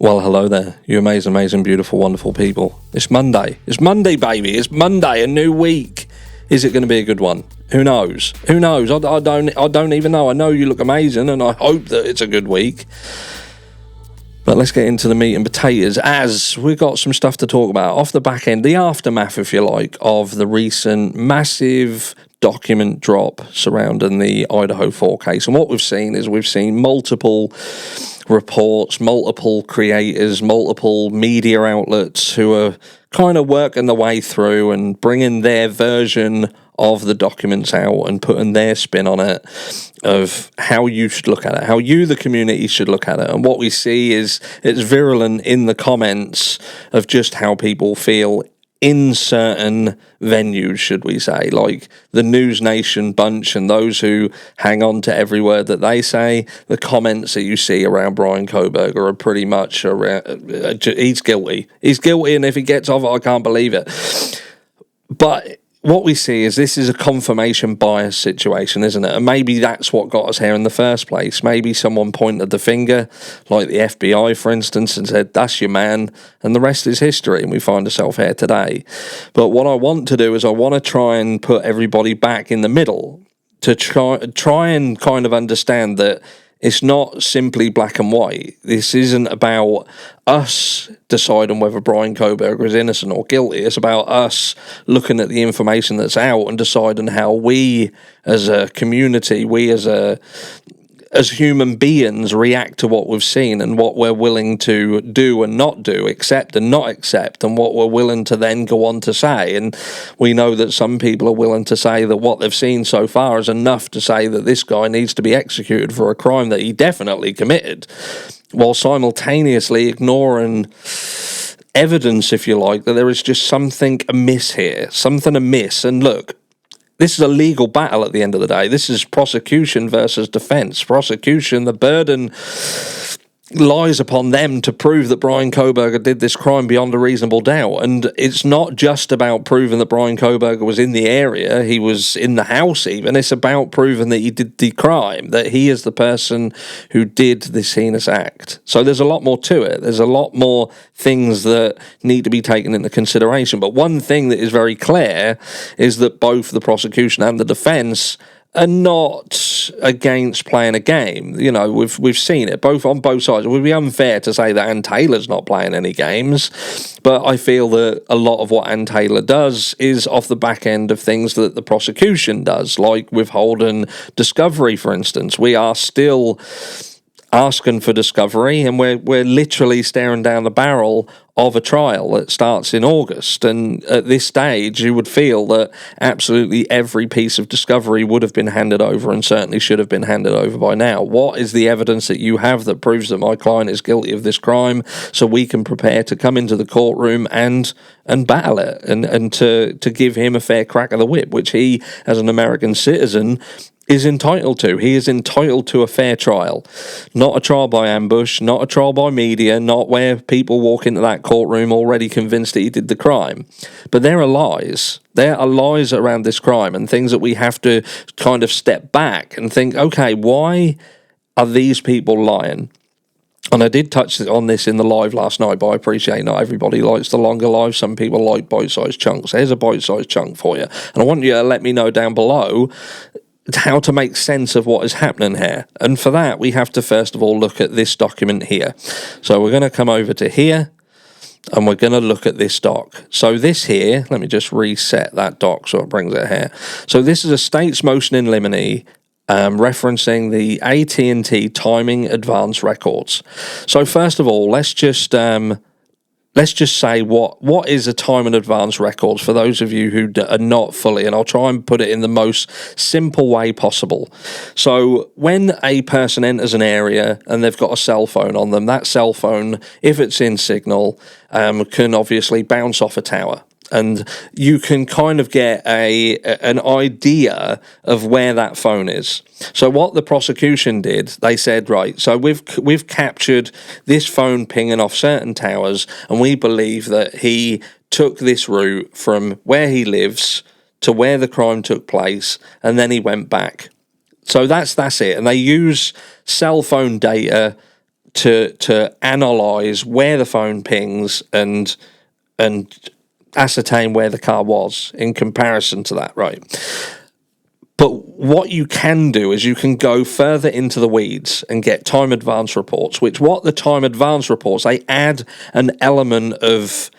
Well, hello there, you amazing, beautiful, wonderful people. It's Monday. It's Monday, baby. It's Monday, a new week. Is it going to be a good one? Who knows? Who knows? I don't even know. I know you look amazing, and I hope that it's a good week. But let's get into the meat and potatoes, as we've got some stuff to talk about off the back end, the aftermath, if you like, of the recent massive document drop surrounding the Idaho 4 case. And what we've seen is multiple reports, multiple creators, multiple media outlets who are kind of working their way through and bringing their version of the documents out and putting their spin on it of how you should look at it, how you, the community, should look at it. And what we see is it's virulent in the comments of just how people feel in certain venues, should we say, like the News Nation bunch and those who hang on to every word that they say. The comments that you see around Bryan Kohberger are pretty much around, he's guilty. He's guilty, and if he gets off it, I can't believe it. But what we see is this is a confirmation bias situation, isn't it? And maybe that's what got us here in the first place. Maybe someone pointed the finger, like the FBI, for instance, and said, that's your man, and the rest is history, and we find ourselves here today. But what I want to do is I want to try and put everybody back in the middle to try and kind of understand that it's not simply black and white. This isn't about us deciding whether Bryan Kohberger is innocent or guilty. It's about us looking at the information that's out and deciding how we as a community, we as human beings react to what we've seen and what we're willing to do and not do, accept and not accept, and what we're willing to then go on to say. And we know that some people are willing to say that what they've seen so far is enough to say that this guy needs to be executed for a crime that he definitely committed, while simultaneously ignoring evidence, if you like, that there is just something amiss here, something amiss. And look, this is a legal battle at the end of the day. This is prosecution versus defense. Prosecution, the burden lies upon them to prove that Bryan Kohberger did this crime beyond a reasonable doubt. And it's not just about proving that Bryan Kohberger was in the area, he was in the house even. It's about proving that he did the crime, that he is the person who did this heinous act. So there's a lot more to it. There's a lot more things that need to be taken into consideration. But one thing that is very clear is that both the prosecution and the defense are not against playing a game. You know, we've seen it on both sides. It would be unfair to say that Ann Taylor's not playing any games, but I feel that a lot of what Ann Taylor does is off the back end of things that the prosecution does, like withholding discovery, for instance. We are still asking for discovery, and we're literally staring down the barrel of a trial that starts in August. And at this stage, you would feel that absolutely every piece of discovery would have been handed over, and certainly should have been handed over by now. What is the evidence that you have that proves that my client is guilty of this crime, so we can prepare to come into the courtroom and battle it, and to give him a fair crack of the whip, which he, as an American citizen, is entitled to. He is entitled to a fair trial, not a trial by ambush, not a trial by media, not where people walk into that courtroom already convinced that he did the crime. But there are lies. There are lies around this crime, and things that we have to kind of step back and think, okay, why are these people lying? And I did touch on this in the live last night, but I appreciate not everybody likes the longer live. Some people like bite-sized chunks. Here's a bite-sized chunk for you. And I want you to let me know down below how to make sense of what is happening here. And for that, we have to first of all look at this document here. So we're going to come over to here, and we're going to look at this doc. So this here, let me just reset that doc so it brings it here. So this is a state's motion in limine referencing the AT&T timing advance records. So first of all, let's just say what is a time and advance records for those of you who are not fully, and I'll try and put it in the most simple way possible. So when a person enters an area and they've got a cell phone on them, that cell phone, if it's in signal, can obviously bounce off a tower. And you can kind of get an idea of where that phone is. So what the prosecution did, they said, right, so we've captured this phone pinging off certain towers, and we believe that he took this route from where he lives to where the crime took place, and then he went back. So that's it. And they use cell phone data to analyze where the phone pings and ascertain where the car was in comparison to that, right? But what you can do is you can go further into the weeds and get time advance reports, which what the time advance reports, they add an element of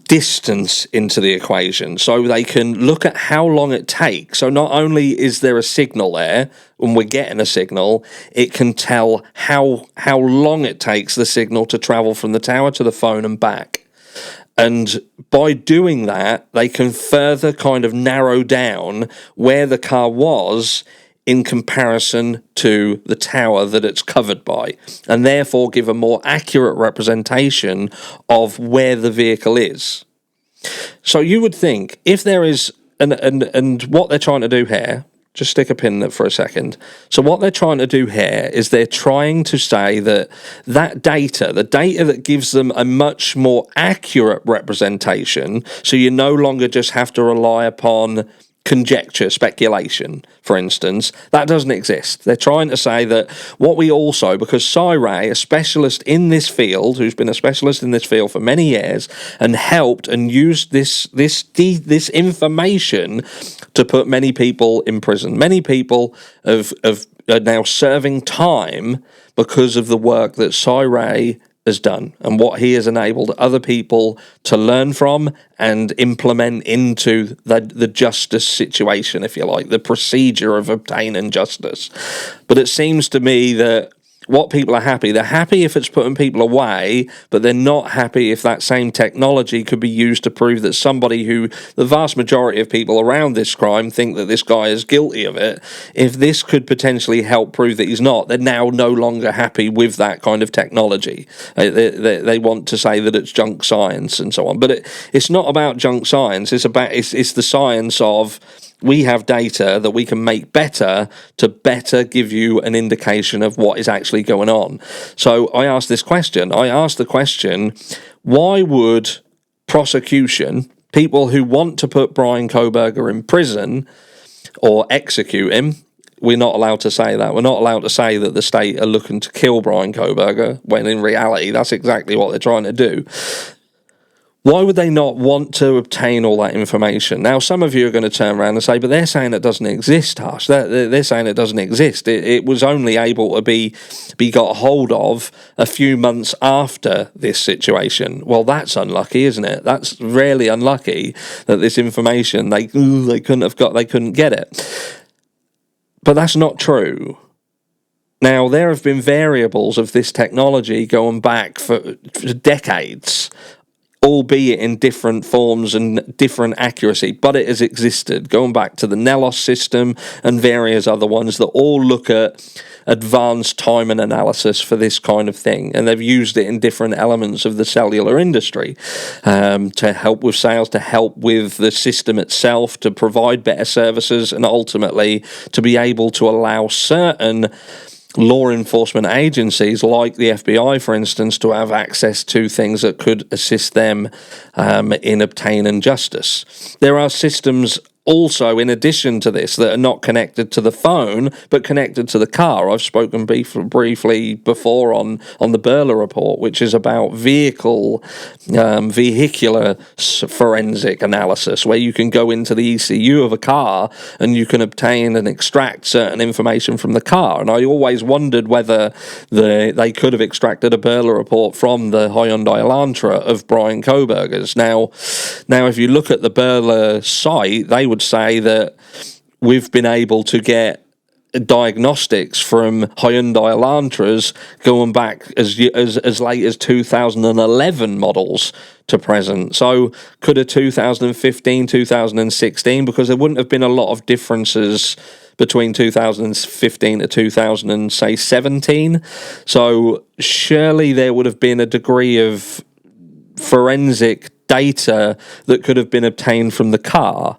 distance into the equation, so they can look at how long it takes. So not only is there a signal there, when we're getting a signal, it can tell how long it takes the signal to travel from the tower to the phone and back. And by doing that, they can further kind of narrow down where the car was in comparison to the tower that it's covered by, and therefore give a more accurate representation of where the vehicle is. So you would think if there is, and what they're trying to do here, just stick a pin in it for a second. So what they're trying to do here is they're trying to say that data, the data that gives them a much more accurate representation, so you no longer just have to rely upon conjecture, speculation, for instance, that doesn't exist. They're trying to say that what we also, because Cy-Ray, a specialist in this field, who's been a specialist in this field for many years, and helped and used this information to put many people in prison. Many people are now serving time because of the work that Cy-Ray has done and what he has enabled other people to learn from and implement into the justice situation, if you like, the procedure of obtaining justice. But it seems to me that what people are happy, they're happy if it's putting people away, but they're not happy if that same technology could be used to prove that somebody who the vast majority of people around this crime think that this guy is guilty of it, if this could potentially help prove that he's not, they're now no longer happy with that kind of technology. They want to say that it's junk science and so on. But it's not about junk science. It's the science of, we have data that we can make better to better give you an indication of what is actually going on. So I asked this question. I asked the question, why would prosecution, people who want to put Bryan Kohberger in prison or execute him, we're not allowed to say that. We're not allowed to say that the state are looking to kill Bryan Kohberger, when in reality that's exactly what they're trying to do. Why would they not want to obtain all that information? Now, some of you are going to turn around and say, but they're saying it doesn't exist, Hush. They're saying it doesn't exist. It was only able to be got hold of a few months after this situation. Well, that's unlucky, isn't it? That's really unlucky that this information, they couldn't get it. But that's not true. Now, there have been variables of this technology going back for decades, albeit in different forms and different accuracy, but it has existed, going back to the Nelos system and various other ones that all look at advanced timing analysis for this kind of thing, and they've used it in different elements of the cellular industry to help with sales, to help with the system itself, to provide better services, and ultimately to be able to allow certain law enforcement agencies like the FBI, for instance, to have access to things that could assist them in obtaining justice. There are systems also, in addition to this, that are not connected to the phone, but connected to the car. I've spoken briefly before on the Burler report, which is about vehicular forensic analysis, where you can go into the ECU of a car and you can obtain and extract certain information from the car. And I always wondered whether they could have extracted a Burler report from the Hyundai Elantra of Bryan Kohberger's. Now, if you look at the Burler site, they would say that we've been able to get diagnostics from Hyundai Elantras going back as late as 2011 models to present. So could a 2015, 2016, because there wouldn't have been a lot of differences between 2015 to 2017. So surely there would have been a degree of forensic data that could have been obtained from the car.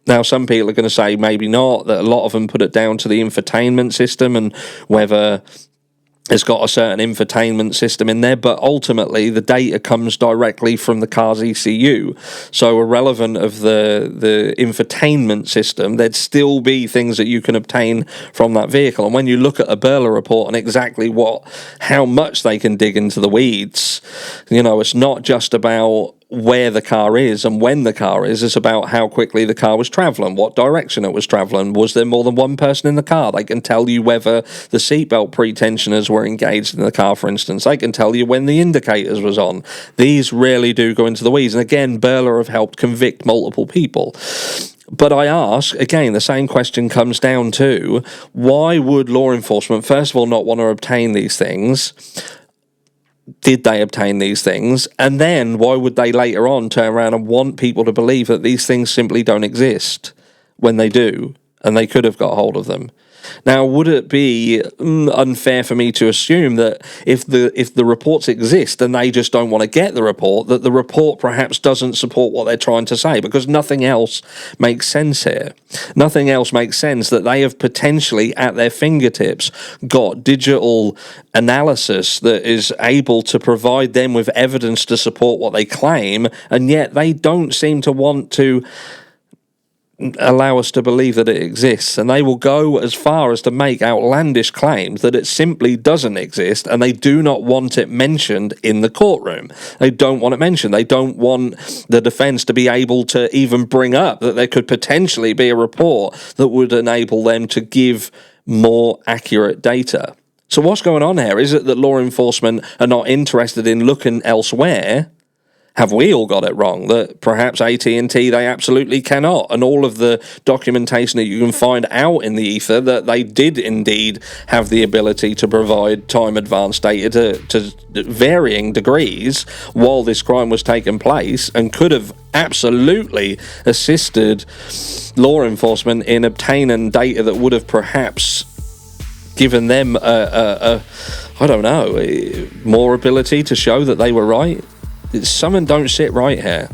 Now, some people are going to say maybe not, that a lot of them put it down to the infotainment system and whether It's got a certain infotainment system in there, but ultimately the data comes directly from the car's ECU. So irrelevant of the infotainment system, there'd still be things that you can obtain from that vehicle. And when you look at a Burler report and exactly how much they can dig into the weeds, it's not just about where the car is and when the car is. It's about how quickly the car was traveling, what direction it was traveling, was there more than one person in the car. They can tell you whether the seatbelt pretensioners were engaged in the car, for instance. They can tell you when the indicators was on. These really do go into the weeds, and again, Burler have helped convict multiple people. But I ask, again, the same question comes down to, why would law enforcement, first of all, not want to obtain these things? Did they obtain these things? And then why would they later on turn around and want people to believe that these things simply don't exist when they do, and they could have got hold of them? Now, would it be unfair for me to assume that if the reports exist and they just don't want to get the report, that the report perhaps doesn't support what they're trying to say? Because nothing else makes sense here. Nothing else makes sense that they have potentially at their fingertips got digital analysis that is able to provide them with evidence to support what they claim, and yet they don't seem to want to allow us to believe that it exists, and they will go as far as to make outlandish claims that it simply doesn't exist, and they do not want it mentioned in the courtroom. They don't want it mentioned. They don't want the defense to be able to even bring up that there could potentially be a report that would enable them to give more accurate data. So what's going on here? Is it that law enforcement are not interested in looking elsewhere? Have we all got it wrong that perhaps AT&T, they absolutely cannot? And all of the documentation that you can find out in the ether that they did indeed have the ability to provide time advanced data to varying degrees while this crime was taking place, and could have absolutely assisted law enforcement in obtaining data that would have perhaps given them more ability to show that they were right. Something don't sit right here,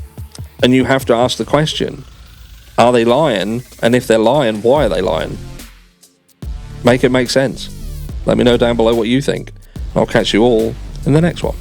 and you have to ask the question, are they lying? And if they're lying, why are they lying? Make it make sense. Let me know down below what you think. I'll catch you all in the next one.